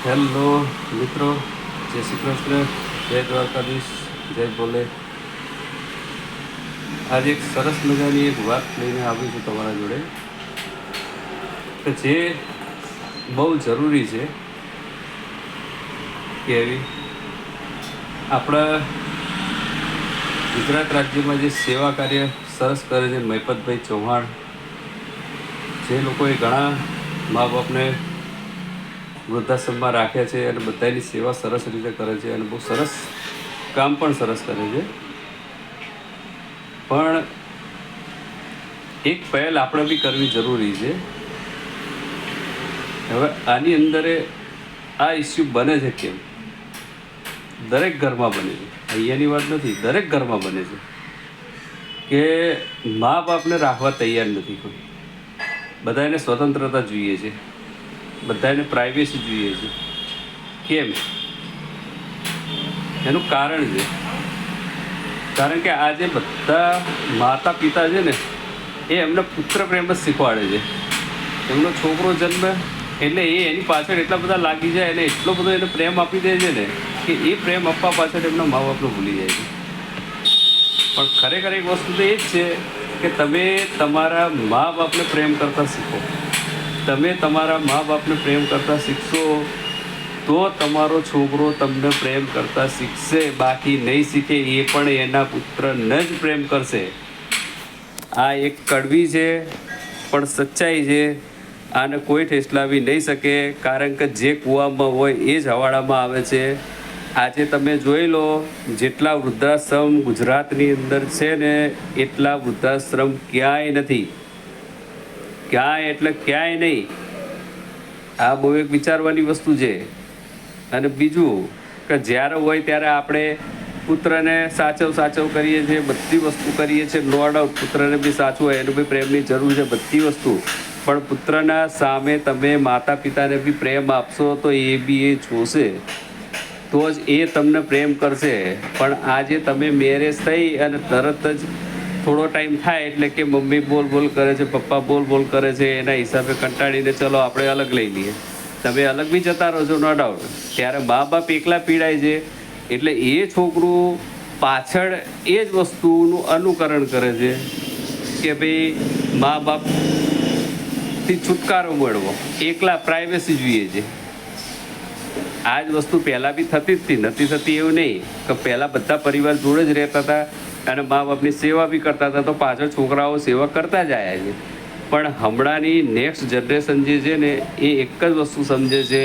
Hello મિત્રો, જય શ્રી કૃષ્ણ, જય દ્વારકાધીશ, જય બોલે. આજે એક સરસ મજાની એક વાત લઈને આવી છું તમારા જોડે કે જે બહુ જરૂરી છે કે એવી આપણા ગુજરાત રાજ્યમાં જે સેવા કાર્ય સરસ કરે છે મહિપતભાઈ ચૌહાણ, જે લોકોએ ઘણા મા બાપને વૃદ્ધાશ્રમમાં રાખ્યા છે અને બધાની સેવા સરસ રીતે કરે છે અને બહુ સરસ કામ પણ સરસ કરે છે. પણ એક પહેલ આપણે બી કરવી જરૂરી છે. હવે આની અંદર આ ઇસ્યુ બને છે કેમ? દરેક ઘરમાં બને છે, અહીંયાની વાત નથી, દરેક ઘરમાં બને છે કે મા બાપને રાખવા તૈયાર નથી કોઈ. બધાને સ્વતંત્રતા જોઈએ છે, બધાને પ્રાઇવેસી જોઈએ છે. કેમ? એનું કારણ છે, કારણ કે આજે બધા માતા પિતા છે ને એ એમને પુત્ર પ્રેમ જ શીખવાડે છે. એમનો છોકરો જન્મે એટલે એ એની પાછળ એટલા બધા લાગી જાય અને એટલો બધો એને પ્રેમ આપી દે છે ને કે એ પ્રેમ આપવા પાછળ એમના મા બાપને ભૂલી જાય છે. પણ ખરેખર એક વસ્તુ તો એ જ છે કે તમે તમારા મા બાપને પ્રેમ કરતા શીખો. તમે તમારા મા બાપને પ્રેમ કરતા શીખશો તો તમારો છોકરો તમને પ્રેમ કરતા શીખશે. બાકી નહીં શીખે, એ પણ એના પુત્રને જ પ્રેમ કરશે. આ એક કડવી છે પણ સચ્ચાઈ છે. આને કોઈ ઠેસલાવી નહીં શકે, કારણ કે જે કૂવામાં હોય એ જ હવાડામાં આવે છે. આજે તમે જોઈ લો, જેટલા વૃદ્ધાશ્રમ ગુજરાતની અંદર છે ને એટલા વૃદ્ધાશ્રમ ક્યાંય નથી. ક્યાંય એટલે ક્યાંય નહીં. આ બહુ એક વિચારવાની વસ્તુ છે. અને બીજું કે જ્યારે હોય ત્યારે આપણે પુત્રને સાચવ કરીએ છીએ, બધી વસ્તુ કરીએ છીએ, નો ડાઉટ. પુત્રને બી સાચવું હોય, એનું બી પ્રેમની જરૂર છે, બધી વસ્તુ. પણ પુત્રના સામે તમે માતા પિતાને બી પ્રેમ આપશો તો એ બી એ જોશે, તો જ એ તમને પ્રેમ કરશે. પણ આજે તમે મેરેજ થઈ અને તરત જ થોડો ટાઈમ થાય એટલે કે મમ્મી બોલ કરે છે, પપ્પા બોલ કરે છે, એના હિસાબે કંટાળીને ચલો આપણે અલગ લઈ લઈએ. તમે અલગ બી જતા રહો છો, નો ડાઉટ. ત્યારે મા બાપ એકલા પીડાય છે. એટલે એ છોકરું પાછળ એ જ વસ્તુનું અનુકરણ કરે છે કે ભાઈ મા બાપથી છુટકારો મેળવો, એકલા પ્રાઇવેસી જોઈએ છે. આ જ વસ્તુ પહેલાં બી થતી જ નથી થતી એવું નહીં કે પહેલાં બધા પરિવાર જોડે જ રહેતા હતા અને મા બાપની સેવા બી કરતા હતા, તો પાછળ છોકરાઓ સેવા કરતા જ આવ્યા છે. પણ હમણાંની નેક્સ્ટ જનરેશન જે છે ને એ એક જ વસ્તુ સમજે છે,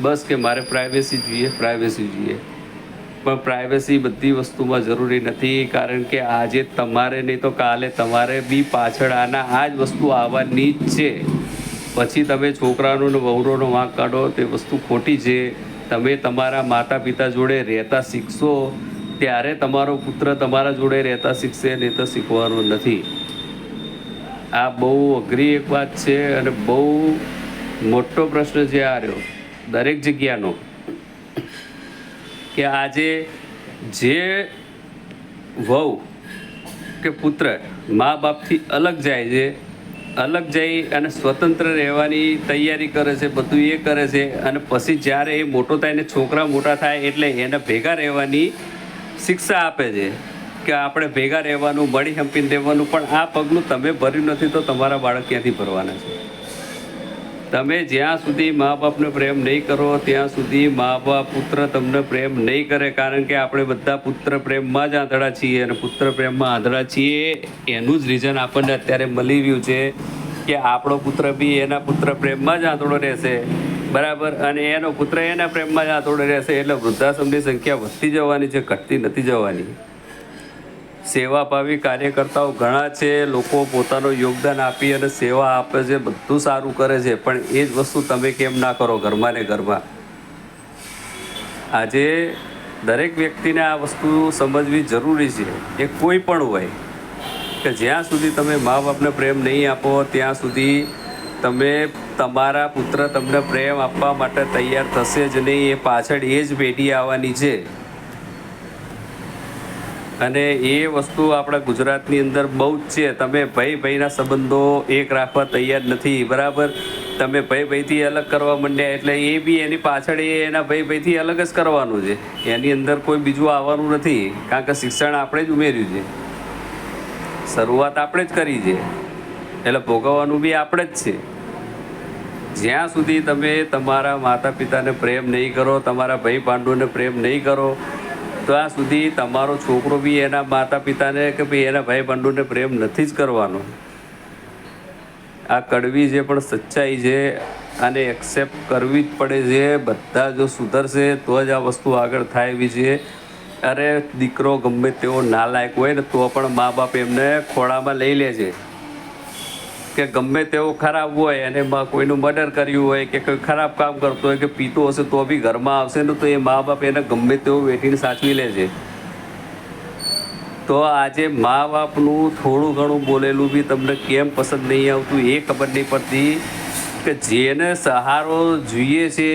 બસ કે મારે પ્રાઇવેસી જોઈએ. પણ પ્રાઇવેસી બધી વસ્તુમાં જરૂરી નથી, કારણ કે આજે તમારે નહીં તો કાલે તમારે બી પાછળ આ જ વસ્તુ આવવાની જ છે. પછી તમે છોકરાનો ને વહુરોનો વાંક કાઢો તે વસ્તુ ખોટી છે. તમે તમારા માતા પિતા જોડે રહેતા શીખશો ત્યારે તમારો પુત્ર તમારા જોડે રહેતા શીખશે, નહીં તો શીખવાનું નથી. આ બહુ અઘરી એક વાત છે અને બહુ મોટો પ્રશ્ન છે આ રહ્યો દરેક જગ્યાનો, કે આજે જે વહુ કે પુત્ર મા બાપથી અલગ જાય છે, અલગ જઈ અને સ્વતંત્ર રહેવાની તૈયારી કરે છે, બધું એ કરે છે, અને પછી જ્યારે એ મોટો થાય ને છોકરા મોટા થાય એટલે એને ભેગા રહેવાની શિક્ષા આપે છે કે આપણે ભેગા રહેવાનું, મળી હંપીને રહેવાનું. પણ આ પગલું તમે ભર્યું નથી તો તમારા બાળક ક્યાંથી ભરવાના છે? તમે જ્યાં સુધી મા બાપને પ્રેમ નહીં કરો ત્યાં સુધી મા બાપ પુત્ર તમને પ્રેમ નહીં કરે, કારણ કે આપણે બધા પુત્ર પ્રેમમાં જ આંધળા છીએ. અને પુત્ર પ્રેમમાં આંધળા છીએ એનું જ રીઝન આપણને અત્યારે મળી રહ્યું છે કે આપણો પુત્ર બી એના પુત્ર પ્રેમમાં જ આંધળો રહેશે, બરાબર, અને એનો પુત્ર એના પ્રેમમાં જ આંધળો રહેશે. એટલે વૃદ્ધાશ્રમની સંખ્યા વધતી જવાની છે, ઘટતી નથી જવાની. સેવાભાવી કાર્યકર્તાઓ ઘણા છે, લોકો પોતાનું યોગદાન આપી અને સેવા આપે છે, બધું સારું કરે છે. પણ એ જ વસ્તુ તમે કેમ ના કરો ઘરમાં ને ઘરમાં? આજે દરેક વ્યક્તિને આ વસ્તુ સમજવી જરૂરી છે. એ કોઈ પણ હોય કે જ્યાં સુધી તમે મા બાપને પ્રેમ નહીં આપો ત્યાં સુધી તમે તમારા પુત્ર તમને પ્રેમ આપવા માટે તૈયાર થશે જ નહીં. એ પાછળ એ જ પેઢી આવવાની છે. અને એ વસ્તુ આપણા ગુજરાતની અંદર બહુ જ છે. તમે ભાઈના સંબંધો એક રાખવા તૈયાર નથી, બરાબર? તમે ભાઈથી અલગ કરવા માંડ્યા એટલે એ બી એની પાછળ એના ભાઈથી અલગ જ કરવાનું છે. એની અંદર કોઈ બીજું આવવાનું નથી, કારણ કે શિક્ષણ આપણે જ ઉમેર્યું છે, શરૂઆત આપણે જ કરી છે, એટલે ભોગવવાનું બી આપણે જ છે. જ્યાં સુધી તમે તમારા માતા પિતાને પ્રેમ નહીં કરો, તમારા ભાઈ પાંડુને પ્રેમ નહીં કરો, ત્યાં સુધી તમારો છોકરો બી એના માતા પિતાને કે ભાઈ એના ભાઈ બંધુને પ્રેમ નથી જ કરવાનો. આ કડવી જે પણ સચ્ચાઈ છે આને એક્સેપ્ટ કરવી જ પડે છે. બધા જો સુધરશે તો જ આ વસ્તુ આગળ થાય એવી છે. અરે દીકરો ગમે તેવો નાલાયક હોય ને તો પણ મા બાપ એમને ખોળામાં લઈ લે છે, કે ગમે તેવો ખરાબ હોય અને કોઈનું મર્ડર કર્યું હોય કે કોઈ ખરાબ કામ કરતો હોય કે પીતો હશે તો બી ઘરમાં આવશે ને તો એ મા બાપ એને ગમે તેવું વેઠીને સાચવી લે છે. તો આજે મા બાપનું થોડું ઘણું બોલેલું બી તમને કેમ પસંદ નહીં આવતું એ ખબર નહીં પડતી, કે જેને સહારો જોઈએ છે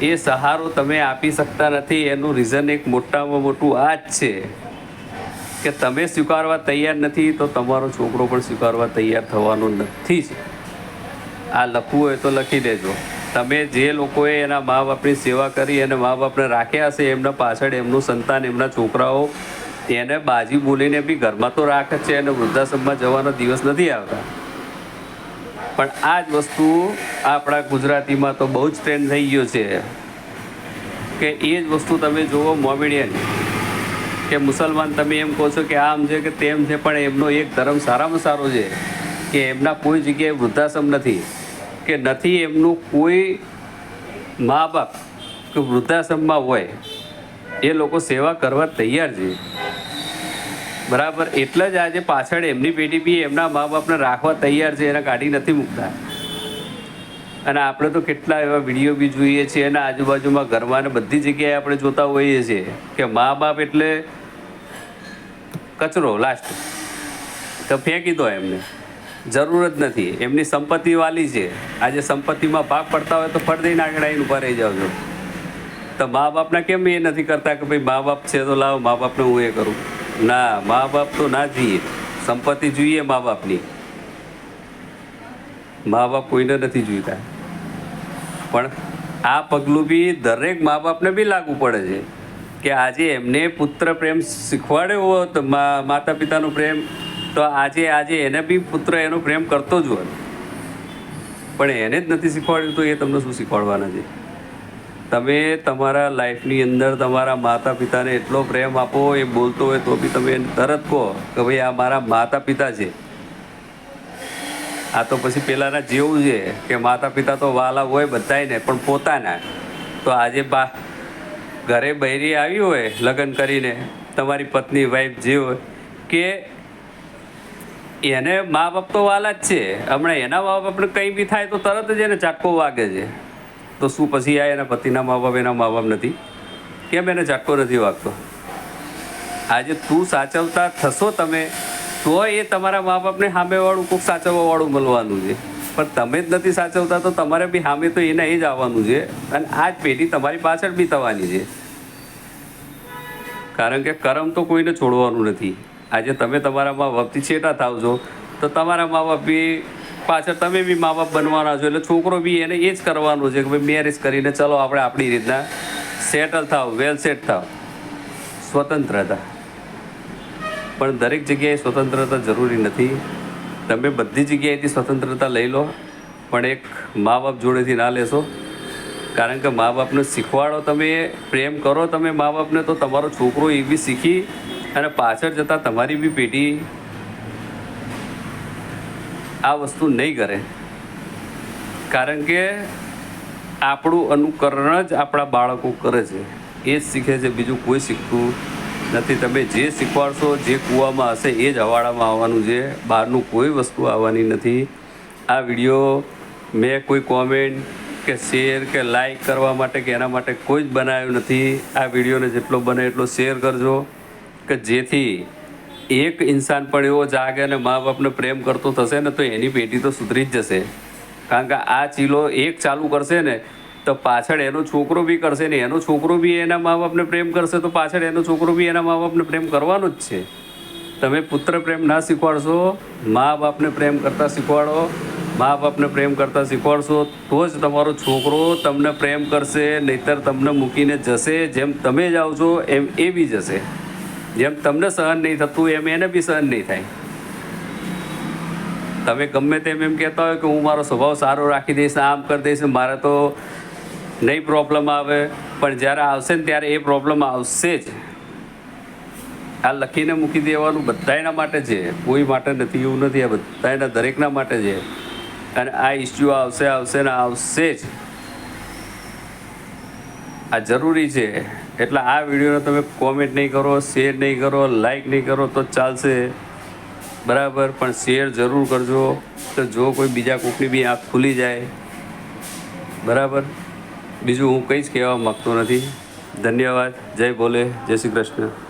એ સહારો તમે આપી શકતા નથી. એનું રીઝન એક મોટામાં મોટું આ જ છે કે તમે સ્વીકારવા તૈયાર નથી તો તમારો છોકરો પણ સ્વીકારવા તૈયાર થવાનો નથી જ. આ લખવું હોય તો લખી દેજો. તમે જે લોકોએ એના મા બાપની સેવા કરી અને મા બાપને રાખ્યા હશે એમના પાછળ એમનું સંતાન, એમના છોકરાઓ એને બાજી બોલીને બી ઘરમાં તો રાખે છે અને વૃદ્ધાશ્રમમાં જવાનો દિવસ નથી આવતા. પણ આ જ વસ્તુ આપણા ગુજરાતીમાં તો બહુ જ ટ્રેન્ડ થઈ ગયો છે, કે એ જ વસ્તુ તમે જુઓ મોમેડિયન કે મુસલમાન, તમે એમ કહો છો કે આમ છે કે તેમ છે, પણ એમનો એક ધર્મ સારામાં સારો છે કે એમના કોઈ જગ્યાએ વૃદ્ધાશ્રમ નથી, કે નથી એમનું કોઈ મા બાપ કે વૃદ્ધાશ્રમમાં હોય, એ લોકો સેવા કરવા તૈયાર છે, બરાબર? એટલે જ આજે પાછળ એમની પેઢી બી એમના મા બાપને રાખવા તૈયાર છે, એને કાઢી નથી મૂકતા. અને આપણે તો કેટલા એવા વિડીયો બી જોઈએ છીએ અને આજુબાજુમાં ઘરમાં ને બધી જગ્યાએ આપણે જોતા હોઈએ છીએ કે મા બાપ એટલે કચરો, લાસ્ટ તો ફેંકી દો, એમને જરૂર જ નથી. એમની સંપત્તિ વાલી છે, આજે સંપત્તિમાં ભાગ પડતા હોય તો ફળ દઈને આગળ આવીને ઊભા રહી જાવ છો. તો મા બાપના કેમ એ નથી કરતા કે ભાઈ મા બાપ છે તો લાવો મા બાપને હું એ કરું? ના, મા બાપ તો ના જોઈએ, સંપત્તિ જોઈએ મા બાપની. મા બાપ કોઈને નથી જોઈતા. પણ આ પગલું બી દરેક મા બાપને બી લાગુ પડે છે કે આજે એમને પુત્ર પ્રેમ શીખવાડ્યો હોત, માતા પિતાનો પ્રેમ, તો આજે એને બી પુત્ર એનો પ્રેમ કરતો જ હોત. પણ એને જ નથી શીખવાડ્યું તો એ તમને શું શીખવાડવાના છે? તમે તમારા લાઈફની અંદર તમારા માતા પિતાને એટલો પ્રેમ આપો, એ બોલતો હોય તો બી તમે તરત કહો કે ભાઈ આ મારા માતા પિતા છે. આ તો પછી પેલાના જેવું છે કે માતા પિતા તો વાલા હોય બધાયને, પણ પોતાના. તો આજે ઘરે બૈરી આવી હોય લગ્ન કરીને, તમારી પત્ની, વાઈફ જે હોય, કે એને મા બાપ તો વાલા જ છે. હમણાં એના મા બાપને કંઈ બી થાય તો તરત જ એને ઝાટકો વાગે છે. તો શું પછી આ એના પતિના મા બાપ એના મા બાપ નથી? કેમ એને ઝાટકો નથી વાગતો? આજે તું સાચવતા થશો તમે તો એ તમારા મા બાપને સામેવાળું કોઈક સાચવવાવાળું મળવાનું છે. પણ તમે જ નથી સાચવતા તો તમારે બી સામે તો એને એ જ આવવાનું છે. અને આ જ પેઢી તમારી પાછળ બી થવાની છે, કારણ કે કરમ તો કોઈને છોડવાનું નથી. આજે તમે તમારા મા બાપથી છેટા થાવ છો તો તમારા મા બાપ બી પાછળ તમે બી મા બાપ બનવાના છો, એટલે છોકરો બી એને એ જ કરવાનું છે કે ભાઈ મેરેજ કરીને ચલો આપણે આપણી રીતના સેટલ થાવ, વેલ સેટ થાવ. સ્વતંત્રતા, પણ દરેક જગ્યાએ સ્વતંત્રતા જરૂરી નથી. તમે બધી જગ્યાએથી સ્વતંત્રતા લઈ લો, પણ એક મા બાપ જોડેથી ના લેશો. કારણ કે મા બાપને શીખવાડો, તમે પ્રેમ કરો તમે મા બાપને, તો તમારો છોકરો એ બી શીખી અને પાછળ જતાં તમારી બી પેઢી આ વસ્તુ નહીં કરે. કારણ કે આપણું અનુકરણ જ આપણા બાળકો કરે છે, એ જ શીખે છે, બીજું કોઈ શીખતું નથી. તમે જે શીખવાડશો, જે કૂવામાં હશે એ જ હવાડામાં આવવાનું છે, બહારનું કોઈ વસ્તુ આવવાની નથી. આ વિડીયો મેં કોઈ કોમેન્ટ કે શેર કે લાઈક કરવા માટે કે એના માટે કોઈ જ બનાવ્યું નથી. આ વિડીયોને જેટલો બને એટલો શેર કરજો, કે જેથી એક ઇન્સાન પણ એવો જાગે અને મા બાપને પ્રેમ કરતો થશે ને તો એની પેઢી તો સુધરી જ જશે. કારણ કે આ ચીલો એક ચાલુ કરશે ને તો પાછળ એનો છોકરો બી કરશે ને એનો છોકરો બી એના મા બાપને પ્રેમ કરશે તો પાછળ એનો છોકરો બી એના મા બાપને પ્રેમ કરવાનો જ છે. તમે પુત્ર પ્રેમ ના શીખવાડશો, મા બાપને પ્રેમ કરતાં શીખવાડો, મા બાપને પ્રેમ કરતાં શીખવાડશો તો જ તમારો છોકરો તમને પ્રેમ કરશે. નહીંતર તમને મૂકીને જશે. જેમ તમે જાઓ છો એમ એ બી જશે. જેમ તમને સહન નહીં થતું એમ એને બી સહન નહીં થાય. તમે ગમે તેમ એમ કહેતા હોય કે હું મારો સ્વભાવ સારો રાખી દઈશ, આમ કરી દઈશ, મારે તો નહીં પ્રોબ્લેમ આવે, પણ જ્યારે આવશે ને ત્યારે એ પ્રોબ્લેમ આવશે જ. આ લખીને મૂકી દેવાનું બધાયના માટે છે, કોઈ માટે નથી એવું નથી. આ બધાયના દરેકના માટે છે. અને આ ઇસ્યુ આવશે ને આવશે જ. આ જરૂરી છે. એટલે આ વિડીયોને તમે કોમેન્ટ નહીં કરો, શેર નહીં કરો, લાઈક નહીં કરો તો ચાલશે, બરાબર, પણ શેર જરૂર કરજો તો જો કોઈ બીજા કોકની બી આંખ ખુલી જાય, બરાબર. બીજું હું કંઈ જ કહેવા માગતો નથી. ધન્યવાદ. જય ભોલે, જય શ્રી કૃષ્ણ.